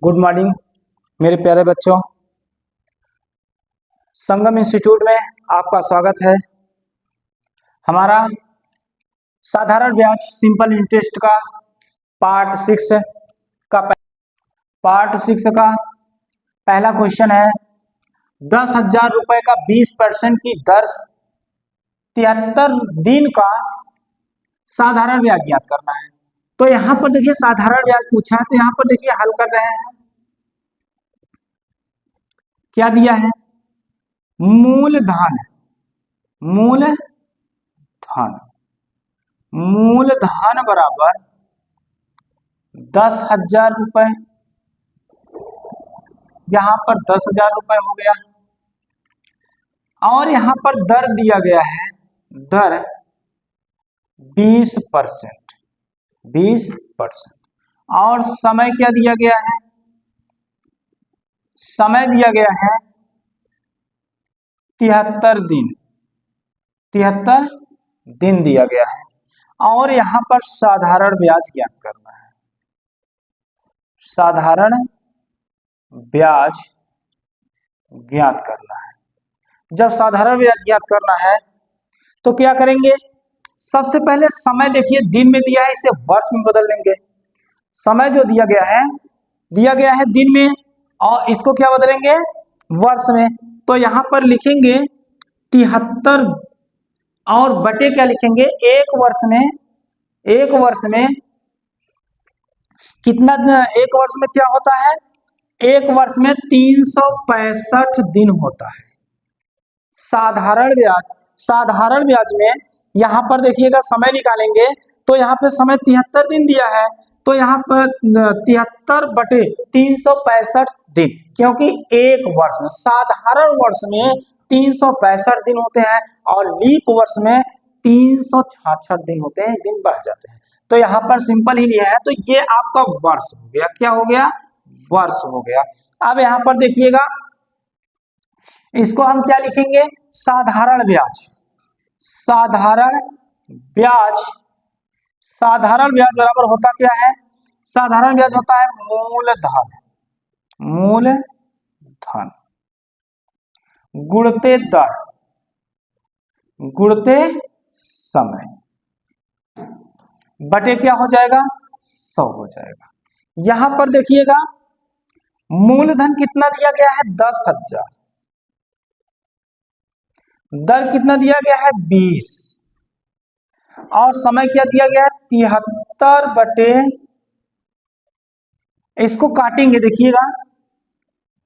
Good morning मेरे प्यारे बच्चों। संगम इंस्टीट्यूट में आपका स्वागत है। हमारा साधारण ब्याज सिंपल इंटरेस्ट का पार्ट सिक्स का पहला क्वेश्चन है। 10,000 रुपए का 20% की दर 73 दिन का साधारण ब्याज याद करना है। तो यहां पर देखिए साधारण ब्याज पूछा है, तो यहां पर देखिए हल कर रहे हैं। क्या दिया है? मूलधन बराबर 10,000 रुपए। यहां पर 10,000 रुपए हो गया और यहां पर दर दिया गया है, दर 20%। और समय क्या दिया गया है? समय दिया गया है 73 दिन। 73 दिन दिया गया है और यहां पर साधारण ब्याज ज्ञात करना है। साधारण ब्याज ज्ञात करना है। जब साधारण ब्याज ज्ञात करना है तो क्या करेंगे? सबसे पहले समय देखिए, दिन में दिया है, इसे वर्ष में बदल लेंगे। समय जो दिया गया है दिन में और इसको क्या बदलेंगे? वर्ष में। तो यहां पर लिखेंगे 73 और बटे क्या लिखेंगे? एक वर्ष में कितना? एक वर्ष में क्या होता है? एक वर्ष में 365 दिन होता है। साधारण ब्याज में यहां पर देखिएगा समय निकालेंगे तो यहां पे समय 73 दिन दिया है, तो यहां पर 73 बटे 365 दिन, क्योंकि एक वर्ष में, साधारण वर्ष में 365 दिन होते हैं और लीप वर्ष में 366 दिन होते हैं, दिन बढ़ जाते हैं। तो यहाँ पर सिंपल ही लिया है, तो ये आपका वर्ष हो गया। क्या हो गया? वर्ष हो गया। अब यहाँ पर देखिएगा, इसको हम क्या लिखेंगे? साधारण ब्याज। साधारण ब्याज बराबर होता क्या है? साधारण ब्याज होता है मूलधन गुणते दर गुणते समय बटे क्या हो जाएगा? 100 हो जाएगा। यहां पर देखिएगा मूलधन कितना दिया गया है? 10,000। दर कितना दिया गया है? 20। और समय क्या दिया गया है? 73 बटे, इसको काटेंगे देखिएगा,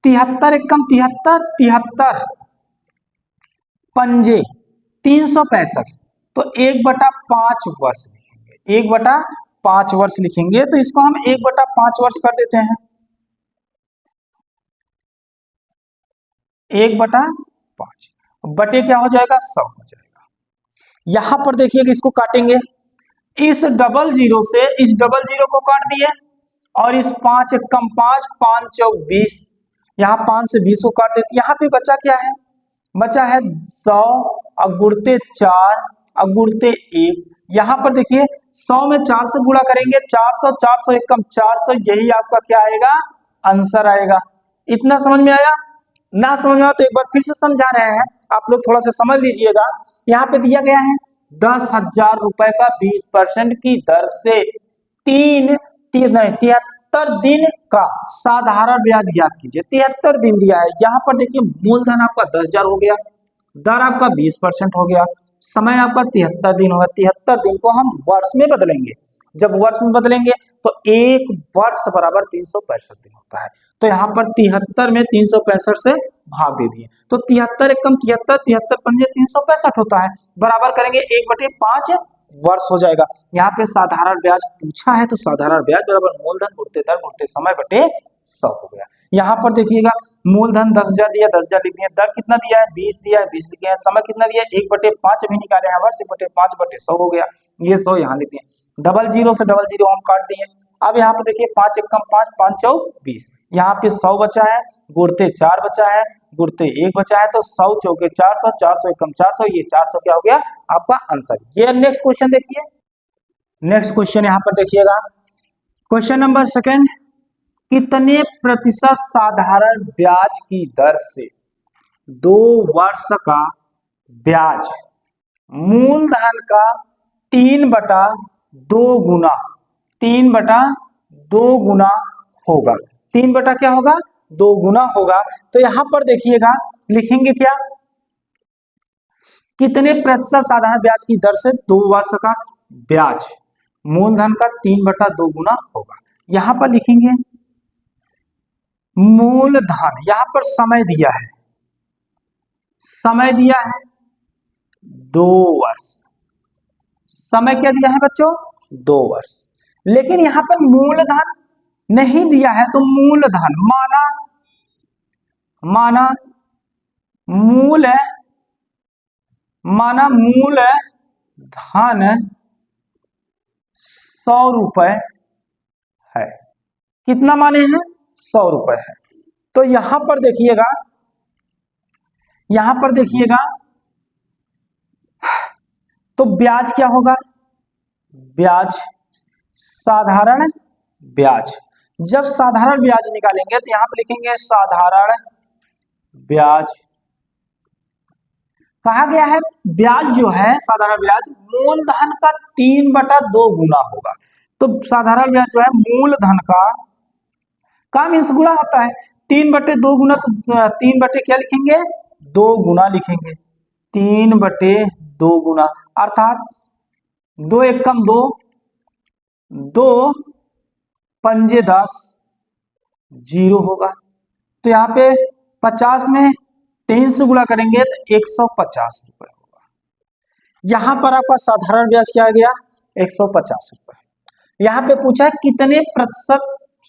73 एकम 73, 73 पंजे 365, तो 1/5 वर्ष लिखेंगे। 1/5 वर्ष लिखेंगे, तो इसको हम 1/5 वर्ष कर देते हैं। 1/5 बटे क्या हो जाएगा? 100 हो जाएगा। यहां पर देखिएगा, इसको काटेंगे, इस डबल जीरो से इस डबल जीरो को काट दिए और इस 5 एकम 5, 5 चौक 20, यहाँ 5 से 20 को काट देते। यहाँ पे बचा क्या है? बचा है 100 और गुणते 4 और गुणते 1। यहाँ पर देखिए 100 में 4 से गुणा करेंगे, 400, 400 एकम 400, यही आपका क्या आएगा? आंसर आएगा। इतना समझ में आया? ना समझ में आया तो एक बार फिर से समझा रहे हैं, आप लोग थोड़ा सा समझ लीजिएगा। यहाँ पे दिया गया है 10,000 रुपए का 20% की दर से 73 दिन का साधारण ब्याज ज्ञात कीजिए। 73 दिन दिया है। यहाँ पर देखिए मूलधन आपका 10,000 हो गया, दर आपका 20% हो गया, समय आपका 73 दिन होगा। 73 दिन को हम वर्ष में बदलेंगे। जब वर्ष में बदलेंगे तो एक वर्ष बराबर 365 दिन होता है। तो यहाँ पर 73 में 365 से भाग दे दिए, तो 73 एकम 73, 73 पंजे 365 होता है। बराबर करेंगे 1/5 वर्ष हो जाएगा। यहाँ पे साधारण ब्याज पूछा है, तो साधारण ब्याज बराबर मूलधन गुणते दर गुणते समय बटे 100 हो गया। यहाँ पर देखिएगा मूलधन 10,000 दिया, 10,000 लिख दिया, दर कितना दिया है? 20 दिया है, 20 लिखे हैं, समय कितना दिया है? 1/5 भी निकाले हैं, वर्ष 1/5 बटे 100 हो गया। ये 100 यहाँ लिख दिए, डबल जीरो से डबल जीरो हम काट दिए। अब यहाँ पे देखिए 5 एकम 5, 5 चौक 20, यहाँ पे 100 बचा है, गुणते 4 बचा है, गुणते 1 बचा है, तो 100 चौके 400, 400 एकम 400, ये 400 क्या हो गया? आपका आंसर। ये नेक्स्ट क्वेश्चन देखिए। नेक्स्ट क्वेश्चन यहाँ पर देखिएगा, क्वेश्चन नंबर 2 कितने प्रतिशत साधारण ब्याज की दर से 2 वर्ष का ब्याज मूलधन का 3/2 गुना 3/2 गुना होगा। 3 क्या होगा? 2 गुना होगा। तो यहां पर देखिएगा, लिखेंगे क्या? कितने प्रतिशत साधारण ब्याज की दर से 2 वर्ष का ब्याज मूलधन का 3/2 गुना होगा। यहां पर लिखेंगे मूलधन, यहां पर समय दिया है, समय दिया है 2 वर्ष। समय क्या दिया है बच्चों? 2 वर्ष। लेकिन यहां पर मूलधन नहीं दिया है, तो मूलधन माना मूल धन 100 रुपए है। कितना माने हैं? 100 रुपए है। तो यहां पर देखिएगा, तो ब्याज क्या होगा? ब्याज साधारण ब्याज। जब साधारण ब्याज निकालेंगे तो यहां पर लिखेंगे साधारण ब्याज। कहा गया है ब्याज जो है, साधारण ब्याज मूलधन का 3/2 गुना होगा। तो साधारण ब्याज जो है मूलधन का मीन्स गुना होता है। 3/2 गुना, तो 3 क्या लिखेंगे? 2 गुना लिखेंगे। 3/2 गुना अर्थात 2 एकम 2, 2 पंजे 10, 0 होगा। तो यहाँ पे 50 में 3 से गुणा करेंगे तो 150 रुपए होगा। यहां पर आपका साधारण ब्याज क्या आ गया? 150 रुपए। यहां पे पूछा है कितने प्रतिशत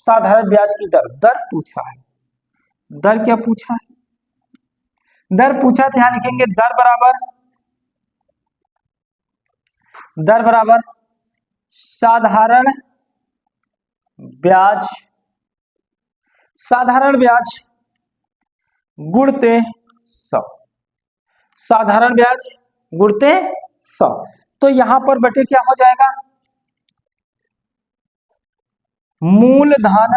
साधारण ब्याज की दर, दर पूछा है। दर क्या पूछा है? दर पूछा तो यहां लिखेंगे दर बराबर साधारण ब्याज गुणते 100। साधारण ब्याज गुणते 100। तो यहां पर बटे क्या हो जाएगा? मूलधन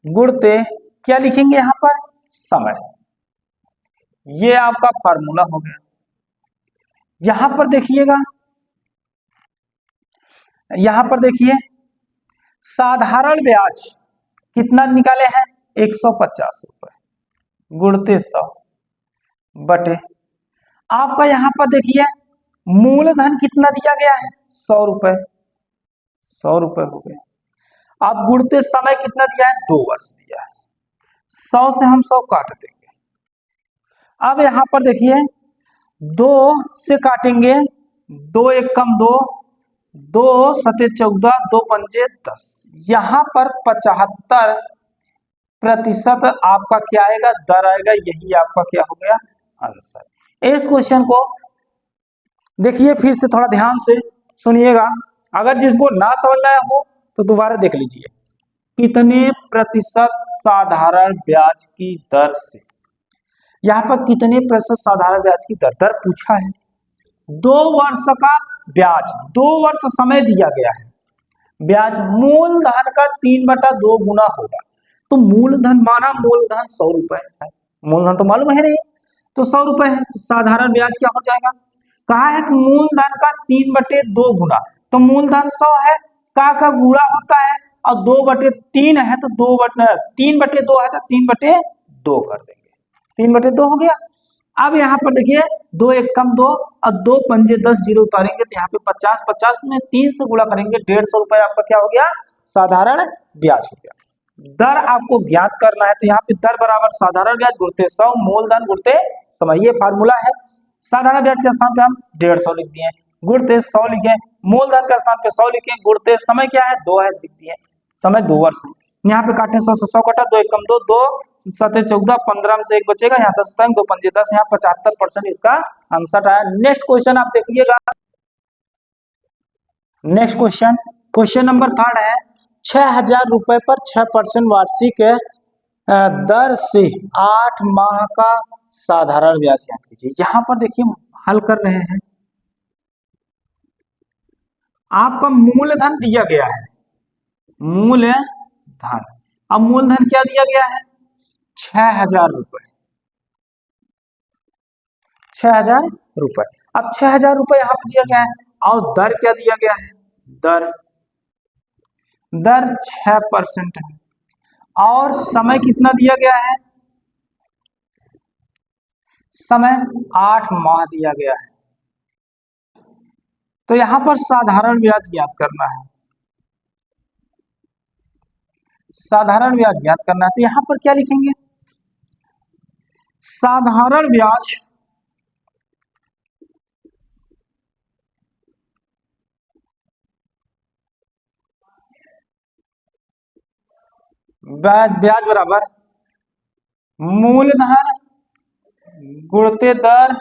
गुणते क्या लिखेंगे यहां पर? समय। ये आपका फार्मूला हो गया। यहां पर देखिए साधारण ब्याज कितना निकाले हैं? 150 रुपए गुणते 100 बटे आपका यहां पर देखिए मूलधन कितना दिया गया है? 100 रुपए। 100 रुपए हो गए। अब गुणते समय कितना दिया है? 2 वर्ष दिया है। 100 से हम 100 काट देंगे। अब यहां पर देखिए 2 से काटेंगे, 2 एकम 2, 2 सते 14, 2 पंजे 10। यहां पर 75% आपका क्या आएगा? दर आएगा। यही आपका क्या हो गया? आंसर। इस क्वेश्चन को देखिए फिर से, थोड़ा ध्यान से सुनिएगा। अगर जिसको ना समझ में आया हो तो दोबारा देख लीजिए। कितने प्रतिशत साधारण ब्याज की दर से, यहां पर कितने प्रतिशत साधारण ब्याज की दर पूछा है। 2 वर्ष का ब्याज, 2 वर्ष समय दिया गया है। ब्याज मूलधन का 3/2 गुना होगा। तो मूलधन 100 रुपए है। मूलधन तो मालूम है नहीं, तो 100 रुपए है। तो साधारण ब्याज क्या हो जाएगा? कहा है कि मूलधन का 3/2 गुना, तो मूलधन 100 है, का गुणा होता है, और 2/3 है तो 3/2 है तो 3/2 कर देंगे। 3/2 हो गया। अब यहाँ पर देखिए 2 एकम 2 और 2 पंजे 10, 0 उतारेंगे तो यहाँ पे 50 में 3 से गुणा करेंगे, 150 रुपए आपका क्या हो गया? साधारण ब्याज हो गया। दर आपको ज्ञात करना है, तो यहाँ पे दर बराबर साधारण ब्याज गुणते 100 मूलधन गुणते समय। ये फार्मूला है। साधारण ब्याज के स्थान पे हम 150 लिख दिए, गुणते 100 लिखे, मूलधन के स्थान पे 100 लिखे, गुणते समय क्या है? 2 है, लिख दिए। समय 2 वर्ष है। यहाँ पे काटे 100 से 100 कटा, 2 एकम 2, 2 सते 14, 15 में से 1 बचेगा, यहाँ 10 टाइम 2 पंजे 10, यहाँ 75% इसका आंसर आया। नेक्स्ट क्वेश्चन आप देखिएगा। नेक्स्ट क्वेश्चन नंबर 3 है 6,000 रुपए पर 6% वार्षिक दर से 8 माह का साधारण ब्याज याद कीजिए। यहां पर देखिए हल कर रहे हैं। आपका मूलधन दिया गया है, मूलधन। अब मूलधन क्या दिया गया है? 6,000 रुपए, 6,000 रुपए। अब 6,000 रुपए यहाँ पे दिया गया है, और दर क्या दिया गया है? दर, दर 6% है, और समय कितना दिया गया है? समय 8 माह दिया गया है। तो यहां पर साधारण ब्याज ज्ञात करना है, साधारण ब्याज ज्ञात करना है। तो यहां पर क्या लिखेंगे? साधारण ब्याज ब्याज बराबर मूलधन गुणते दर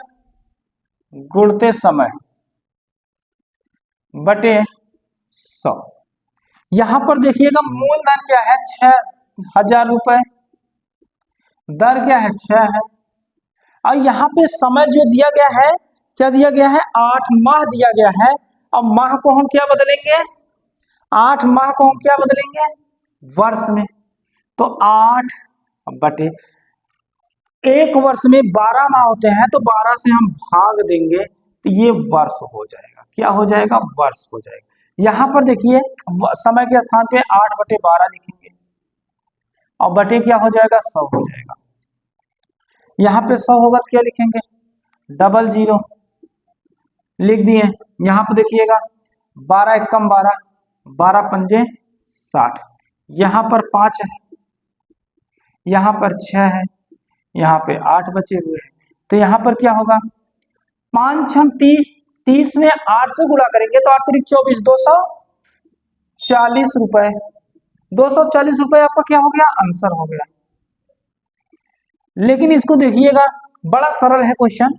गुणते समय बटे 100। यहां पर देखिएगा मूलधन क्या है? 6,000 रुपए, दर क्या है? 6 है, और यहाँ पे समय जो दिया गया है, क्या दिया गया है? 8 माह दिया गया है। अब माह को हम क्या बदलेंगे? 8 माह को हम क्या बदलेंगे? वर्ष में। तो 8 बटे, एक वर्ष में 12 माह होते हैं, तो 12 से हम भाग देंगे तो ये वर्ष हो जाएगा। क्या हो जाएगा? वर्ष हो जाएगा। यहां पर देखिए समय के स्थान पे 8/12 लिखेंगे, और बटे क्या हो जाएगा? 100 हो जाएगा। यहाँ पे 100 होगा तो क्या लिखेंगे? 00 लिख दिए। यहाँ पे देखिएगा 12 एकम 12, 12 पंजे 60, यहाँ पर 5 है, यहाँ पर 6 है, यहाँ पे 8 बचे हुए हैं। तो यहाँ पर क्या होगा? 5 हम 30, 30 में 8 से गुणा करेंगे तो 8 3 24, 240 रुपए। 240 रुपए आपका क्या हो गया? आंसर हो गया। लेकिन इसको देखिएगा, बड़ा सरल है क्वेश्चन।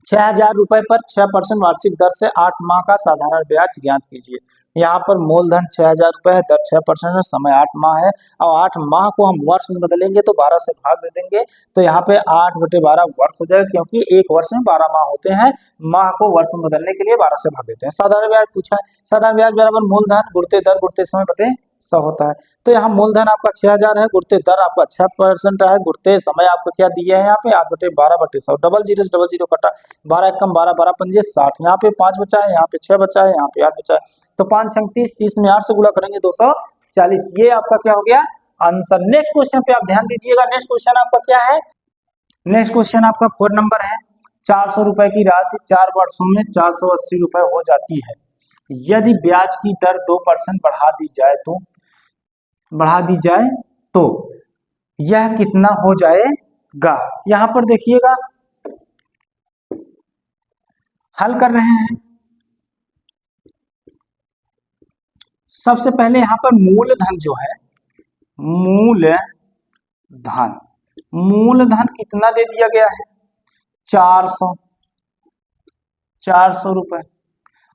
6,000 रुपए पर 6% वार्षिक दर से 8 माह का साधारण ब्याज ज्ञात कीजिए। यहाँ पर मूलधन 6,000 रुपए है, दर 6% है, समय 8 माह है, और 8 माह को हम वर्ष में बदलेंगे तो 12 से भाग दे देंगे, तो यहाँ पे 8/12 वर्ष हो जाएगा, क्योंकि एक वर्ष में 12 माह होते हैं। माह को वर्ष में बदलने के लिए 12 से भाग देते हैं। साधारण ब्याज पूछा है, साधारण ब्याज बराबर मूलधन गुणते दर गुणते समय बटे 100 होता है। तो यहाँ मूलधन आपका 6,000 है, गुणते दर आपका 6% है, गुणते समय आपको क्या दिया है? यहाँ पे 8/12/100, डबल जीरो से डबल जीरो कटा, 12 एकम 12, 12 पंजे 60, यहाँ पे 5 बचा है, यहाँ पे 6 बचा है, यहाँ पे 8 बचा है। तो 5 6 30, 30 में 8 से गुणा करेंगे 240। ये आपका क्या हो गया? आंसर। नेक्स्ट क्वेश्चन पे आप ध्यान दीजिएगा। नेक्स्ट क्वेश्चन आपका क्या है? नेक्स्ट क्वेश्चन आपका 4 नंबर है। 400 रुपए की राशि 4 वर्षों में 480 रुपए हो जाती है। यदि ब्याज की दर 2% बढ़ा दी जाए तो यह कितना हो जाएगा? यहां पर देखिएगा, हल कर रहे हैं। सबसे पहले यहां पर मूलधन जो है, मूलधन, मूलधन कितना दे दिया गया है? 400 रुपए,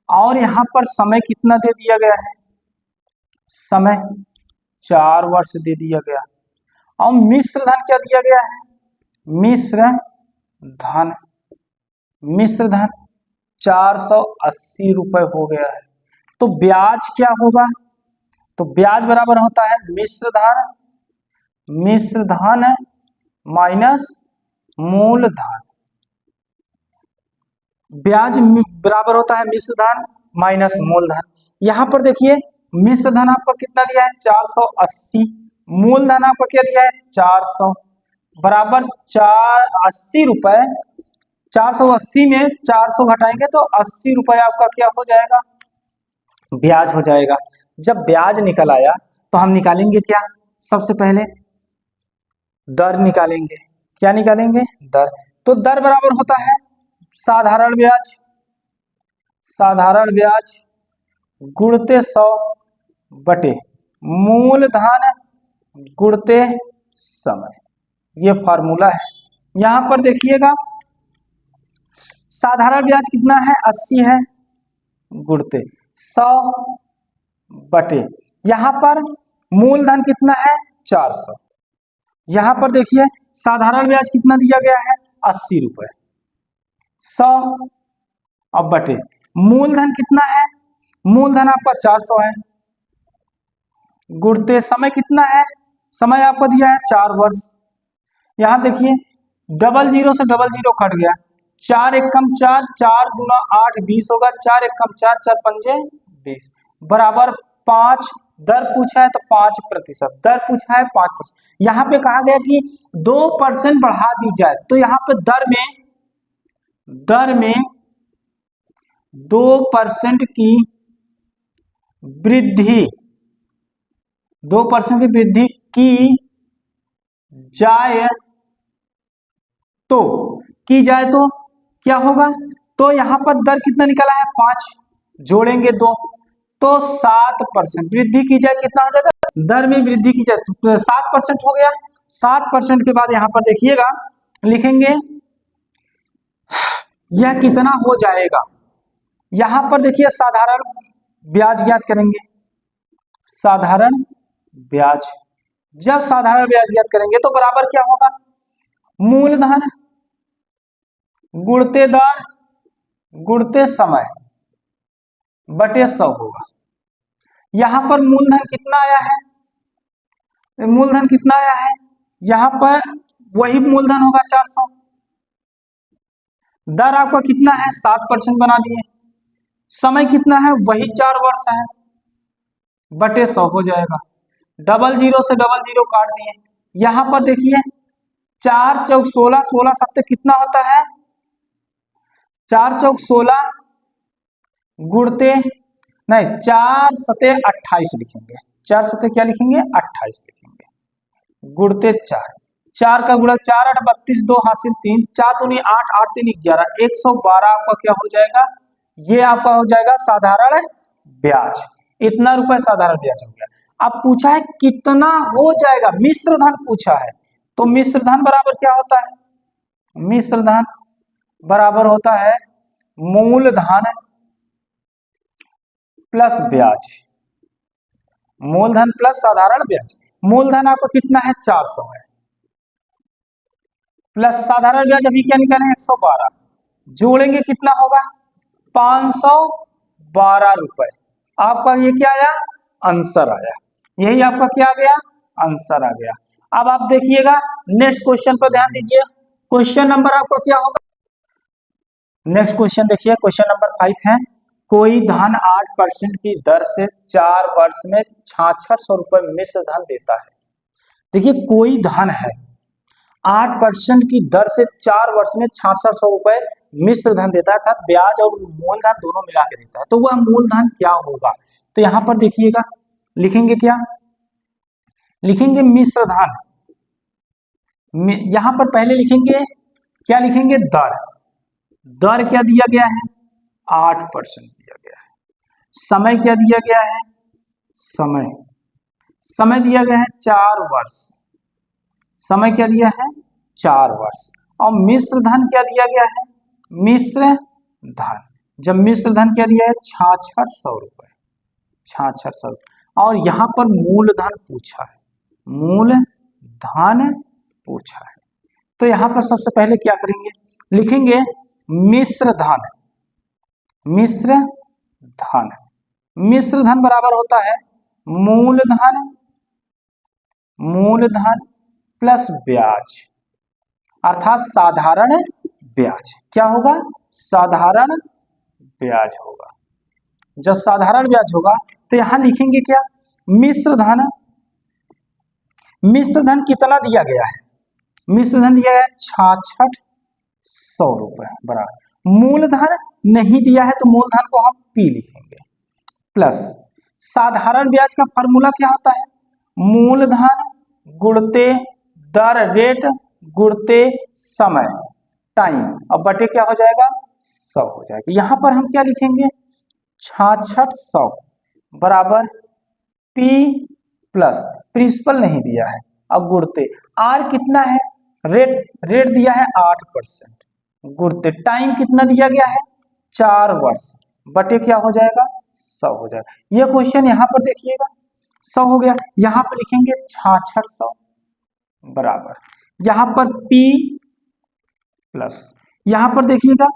और यहां पर समय कितना दे दिया गया है? समय 4 वर्ष दे दिया गया, और मिश्र धन क्या दिया गया है? मिश्र धन, मिश्र धन 480 रुपए हो गया है। तो ब्याज क्या होगा? तो ब्याज बराबर होता है मिश्र धन माइनस मूलधन। ब्याज बराबर होता है मिश्र धन माइनस मूलधन। यहां पर देखिए मिश्र धन आपका कितना दिया है? 480, मूलधन आपका क्या दिया है? 400, बराबर 480 रुपए। 480 में 400 घटाएंगे तो 80 रुपए आपका क्या हो जाएगा? ब्याज हो जाएगा। जब ब्याज निकल आया तो हम निकालेंगे क्या? सबसे पहले दर निकालेंगे। क्या निकालेंगे? दर। तो दर बराबर होता है साधारण ब्याज, साधारण ब्याज गुणते 100 बटे मूलधन गुणते समय। ये फार्मूला है। यहां पर देखिएगा साधारण ब्याज कितना है? 80 है, गुणते 100 बटे, यहां पर मूलधन कितना है? 400। यहां पर देखिए साधारण ब्याज कितना दिया गया है? 80 रुपए, 100 अब बटे मूलधन कितना है? मूलधन आपका 400 है, गुणते समय कितना है, समय आपको दिया है 4 वर्ष। यहां देखिए डबल जीरो से डबल जीरो कट गया, 4 एकम 4, 4 दूना 8, 20 होगा, 4 एकम 4, 4 पंजे 20 बराबर 5। दर पूछा है तो 5%, दर पूछा है 5%। यहाँ पे कहा गया कि 2% बढ़ा दी जाए, तो यहाँ पे दर में 2% की वृद्धि, 2% की वृद्धि की जाए तो क्या होगा, तो यहां पर दर कितना निकला है 5, जोड़ेंगे 2 तो 7% वृद्धि की जाए, कितना हो जाएगा, दर में वृद्धि की जाए तो 7% हो गया। 7% के बाद यहां पर देखिएगा लिखेंगे यह कितना हो जाएगा, यहां पर देखिए साधारण ब्याज ज्ञात करेंगे, साधारण ब्याज, जब साधारण ब्याज ज्ञात करेंगे तो बराबर क्या होगा, मूलधन गुणते दर गुणते समय बटे 100 होगा। यहां पर मूलधन कितना आया है, मूलधन कितना आया है, यहां पर वही मूलधन होगा 400, दर आपका कितना है 7% बना दिए, समय कितना है वही 4 वर्ष है, बटे 100 हो जाएगा। डबल जीरो से डबल जीरो काट दिए, यहां पर देखिए 4 चौक 16, 16 सत्ते कितना होता है, 4 चौक 16 गुणते नहीं 4 सते 28 लिखेंगे, 4 सते क्या लिखेंगे 28 लिखेंगे, गुणते 4, 4 का गुणा 4 8 32, 2 हासिल 3, 4 दूनी 8, 8 3 11, 112 आपका क्या हो जाएगा, ये आपका हो जाएगा साधारण ब्याज। इतना रुपए साधारण ब्याज हो गया। अब पूछा है कितना हो जाएगा, मिश्र धन पूछा है, तो मिश्र धन बराबर क्या होता है, मिश्र धन बराबर होता है मूलधन प्लस ब्याज, मूलधन प्लस साधारण ब्याज। मूलधन आपको कितना है 400 है, प्लस साधारण ब्याज अभी क्या निकाले 112, जोड़ेंगे कितना होगा 512 रुपए। आपका ये क्या आया, आंसर आया, यही आपका क्या आ गया, आंसर आ गया। अब आप देखिएगा नेक्स्ट क्वेश्चन पर ध्यान दीजिए, क्वेश्चन नंबर आपका क्या होगा, नेक्स्ट क्वेश्चन देखिए क्वेश्चन नंबर 5 है, कोई धन 8% की दर से 4 वर्ष में 6600 रुपए मिश्र धन देता है। देखिए कोई धन है 8% की दर से 4 वर्ष में 6600 रुपए मिश्र धन देता है, अर्थात ब्याज और मूलधन दोनों मिला के देता है, तो वह मूलधन क्या होगा। तो यहां पर देखिएगा लिखेंगे क्या, लिखेंगे मिश्र धन, यहां पर पहले लिखेंगे क्या, लिखेंगे दर, दर क्या दिया गया है 8% दिया गया है, समय क्या दिया गया है, समय दिया गया है 4 वर्ष, समय क्या दिया है 4 वर्ष, और मिश्र धन क्या दिया गया है, मिश्र धन, जब मिश्र धन क्या दिया है 6600 रुपए, 6600, और यहां पर मूलधन पूछा है, मूलधन पूछा है, तो यहां पर सबसे पहले क्या करेंगे, लिखेंगे मिश्र धन, मिश्र धन, मिश्र धन बराबर होता है मूलधन, मूलधन प्लस ब्याज, अर्थात साधारण ब्याज, क्या होगा साधारण ब्याज होगा। जब साधारण ब्याज होगा तो यहां लिखेंगे क्या, मिश्र धन, मिश्र धन कितना दिया गया है, मिश्र धन दिया गया है 6600 रुपए बराबर, मूलधन नहीं दिया है तो मूलधन को हम पी लिखेंगे, प्लस साधारण ब्याज का फॉर्मूला क्या होता है, मूलधन गुणते दर रेट गुणते समय टाइम, अब बटे क्या हो जाएगा 100 हो जाएगा। यहां पर हम क्या लिखेंगे 6600 बराबर पी प्लस प्रिंसिपल नहीं दिया है, अब गुणते आर कितना है, रेट दिया है 8%, गुणते टाइम कितना दिया गया है 4 वर्ष, बटे क्या हो जाएगा 100 हो जाएगा। ये क्वेश्चन यहां पर देखिएगा 100 हो गया, यहां पर लिखेंगे 6600 बराबर, यहां पर P प्लस, यहां पर देखिएगा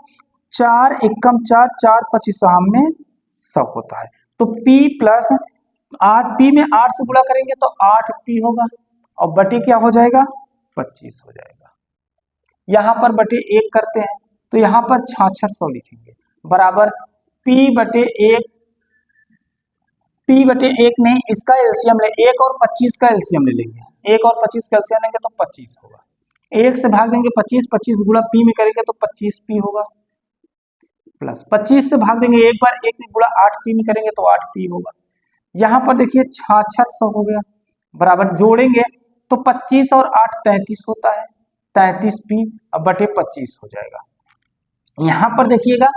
4 एकम 4, 4 25 में 100 होता है। तो P प्लस 8P में 8 से गुणा करेंगे तो 8P होगा और बटे क्या हो जाएगा 25 हो जाएगा। यहां पर बटे 1 करते हैं तो यहां पर 6600 लिखेंगे बराबर P बटे 1, P बटे 1 नहीं, इसका एलसीएम ले 1 और 25 का एलसीएम ले लेंगे, 1 और 25 का एलसीएम लेंगे तो 25 होगा। 1 से भाग देंगे 25, 25 गुणा P में करेंगे तो 25P होगा प्लस 25 से भाग देंगे एक बार 1 गुणा 8P में करेंगे तो 8P होगा। यहाँ पर देखिए 6600 हो गया बराबर जोड़ेंगे तो 25 और 8 33 होता है, 33P अब बटे 25 हो जाएगा। यहाँ पर देखिएगा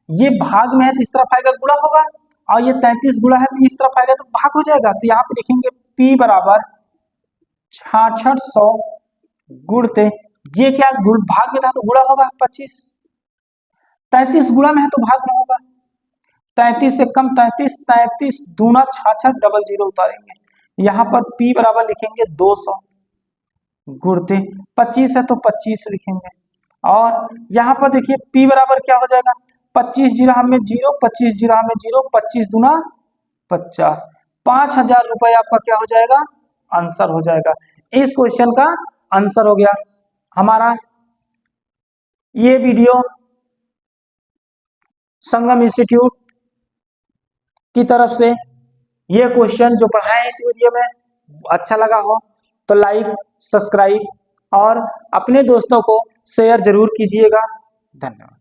ये भाग में है तो इस तरफ आएगा गुणा होगा और ये 33 गुणा है तो इस तरफ आएगा तो भाग हो जाएगा। तो यहाँ पे लिखेंगे P बराबर 6600 गुणते ये क्या गुण भाग में था तो गुणा होगा 25, 33 गुणा में है तो भाग में होगा 33 से कम 33, 33 दूना 66 डबल जीरो उतारेंगे। यहाँ पर P बराबर लिखेंगे 200 गुणते 25 है तो 25 लिखेंगे और यहाँ पर देखिए P बराबर क्या हो जाएगा 25 जीरो में 0, 25 जीरो में 0, 25 दूना 50, 5000 रुपए आपका क्या हो जाएगा आंसर हो जाएगा। इस क्वेश्चन का आंसर हो गया हमारा। ये वीडियो संगम इंस्टीट्यूट की तरफ से ये क्वेश्चन जो पढ़ाए इस वीडियो में अच्छा लगा हो तो लाइक, सब्सक्राइब और अपने दोस्तों को शेयर जरूर कीजिएगा। धन्यवाद।